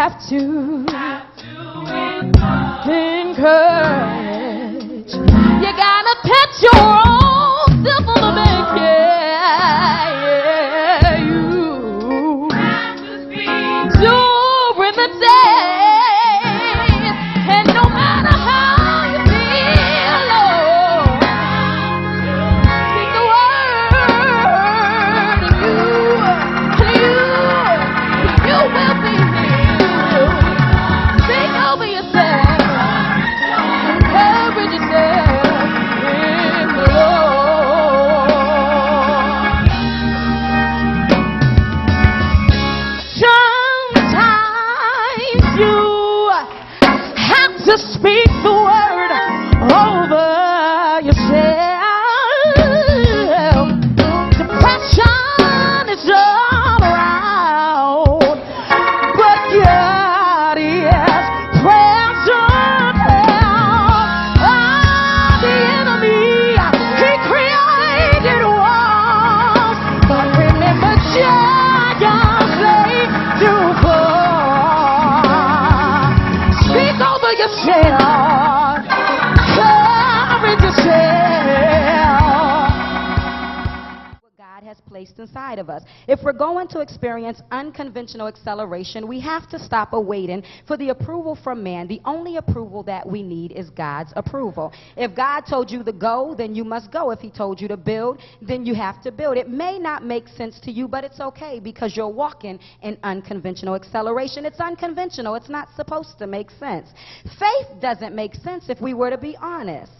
have to encourage. You gotta touch your own self on the back. Yeah, you during the day, and no matter how you feel, Lord, speak the word, and you will be healed. Speak over yourself, encourage yourself in the Lord. Sometimes you have to speak the word over yourself. Depression is all around, but God is present help. The enemy, he created walls, but remember giants they do fall. Speak over yourself, courage yourself. What God has placed inside of us. If we're going to experience unconventional acceleration, we have to stop awaiting for the approval from man. The only approval that we need is God's approval. If God told you to go, then you must go. If he told you to build, then you have to build. It may not make sense to you, but it's okay because you're walking in unconventional acceleration. It's unconventional. It's not supposed to make sense. Faith doesn't make sense if we were to be honest.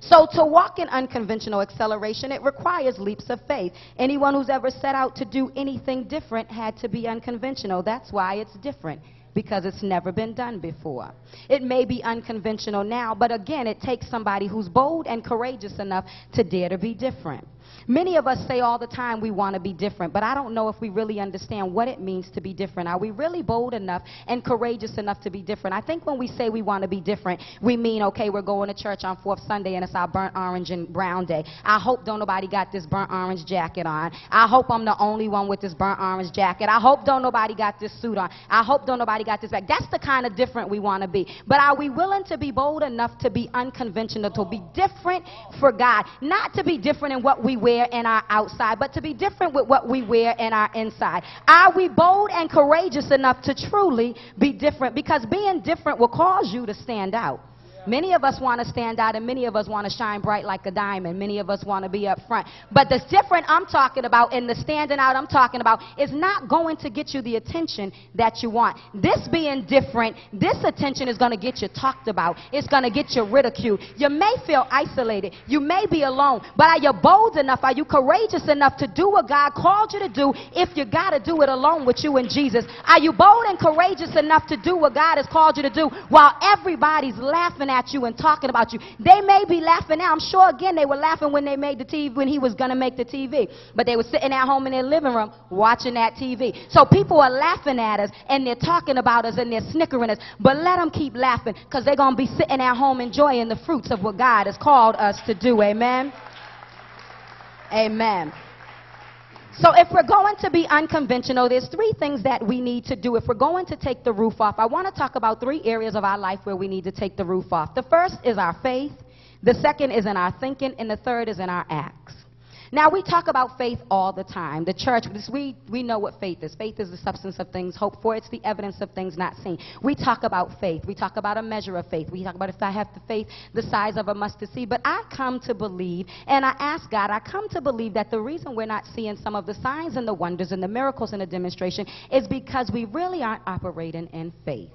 So to walk in unconventional acceleration, it requires leaps of faith. Anyone who's ever set out to do anything different had to be unconventional. That's why it's different, because it's never been done before. It may be unconventional now, but again, it takes somebody who's bold and courageous enough to dare to be different. Many of us say all the time we want to be different, but I don't know if we really understand what it means to be different. Are we really bold enough and courageous enough to be different? I think when we say we want to be different, we mean, okay, we're going to church on 4th Sunday and it's our burnt orange and brown day. I hope don't nobody got this burnt orange jacket on. I hope I'm the only one with this burnt orange jacket. I hope don't nobody got this suit on. I hope don't nobody got this bag. That's the kind of different we want to be. But are we willing to be bold enough to be unconventional, to be different for God? Not to be different in what we wear and our outside, but to be different with what we wear and our inside. Are we bold and courageous enough to truly be different? Because being different will cause you to stand out. Many of us want to stand out, and many of us want to shine bright like a diamond. Many of us want to be up front. But the different I'm talking about and the standing out I'm talking about is not going to get you the attention that you want. This being different, this attention is going to get you talked about. It's going to get you ridiculed. You may feel isolated. You may be alone. But are you bold enough? Are you courageous enough to do what God called you to do if you got to do it alone with you and Jesus? Are you bold and courageous enough to do what God has called you to do while everybody's laughing at you and talking about you? They may be laughing now. I'm sure again they were laughing when they made the TV, when he was going to make the TV. But they were sitting at home in their living room watching that TV. So people are laughing at us and they're talking about us and they're snickering us. But let them keep laughing because they're going to be sitting at home enjoying the fruits of what God has called us to do. Amen. Amen. So if we're going to be unconventional, there's 3 things that we need to do. If we're going to take the roof off, I want to talk about 3 areas of our life where we need to take the roof off. The first is our faith. The second is in our thinking. And the third is in our acts. Now, we talk about faith all the time. The church, we know what faith is. Faith is the substance of things hoped for. It's the evidence of things not seen. We talk about faith. We talk about a measure of faith. We talk about if I have the faith the size of a mustard seed. But I come to believe, and I ask God, I come to believe that the reason we're not seeing some of the signs and the wonders and the miracles and the demonstration is because we really aren't operating in faith.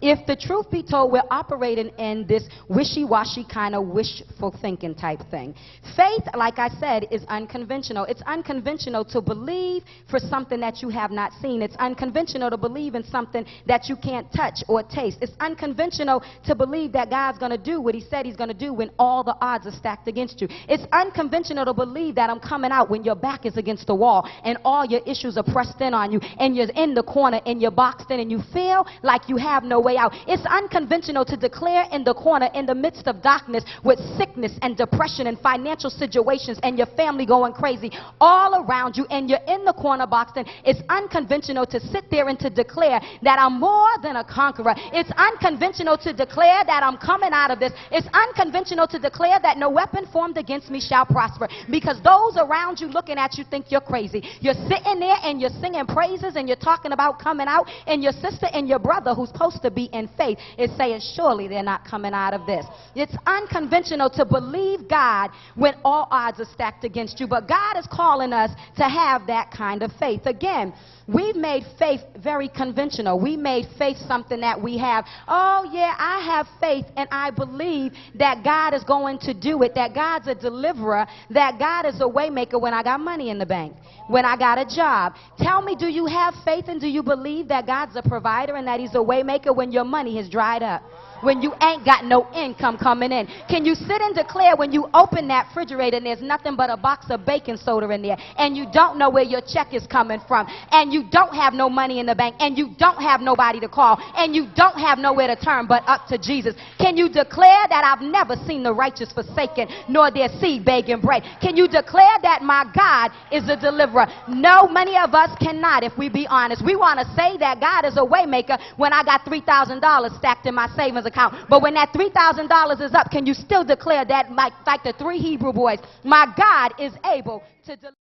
If the truth be told, we're operating in this wishy-washy kind of wishful thinking type thing. Faith, like I said, is unconventional. It's unconventional to believe for something that you have not seen. It's unconventional to believe in something that you can't touch or taste. It's unconventional to believe that God's going to do what he said he's going to do when all the odds are stacked against you. It's unconventional to believe that I'm coming out when your back is against the wall and all your issues are pressed in on you and you're in the corner and you're boxed in and you feel like you have no way out. It's unconventional to declare in the corner, in the midst of darkness, with sickness and depression and financial situations and your family going crazy all around you, and you're in the corner box. And it's unconventional to sit there and to declare that I'm more than a conqueror. It's unconventional to declare that I'm coming out of this. It's unconventional to declare that no weapon formed against me shall prosper, because those around you looking at you think you're crazy. You're sitting there and you're singing praises and you're talking about coming out, and your sister and your brother who's supposed to be in faith is saying surely they're not coming out of this. It's unconventional to believe God when all odds are stacked against you, but God is calling us to have that kind of faith. Again, we've made faith very conventional. We made faith something that we have. Oh yeah, I have faith and I believe that God is going to do it, that God's a deliverer, that God is a way maker when I got money in the bank, when I got a job. Tell me, do you have faith and do you believe that God's a provider and that he's a way maker when your money has dried up? When you ain't got no income coming in? Can you sit and declare when you open that refrigerator and there's nothing but a box of baking soda in there, and you don't know where your check is coming from, and you don't have no money in the bank, and you don't have nobody to call, and you don't have nowhere to turn but up to Jesus? Can you declare that I've never seen the righteous forsaken, nor their seed begging bread? Can you declare that my God is a deliverer? No, many of us cannot, if we be honest. We want to say that God is a way maker when I got $3,000 stacked in my savings account. But when that $3,000 is up, can you still declare that, like the three Hebrew boys, my God is able to deliver?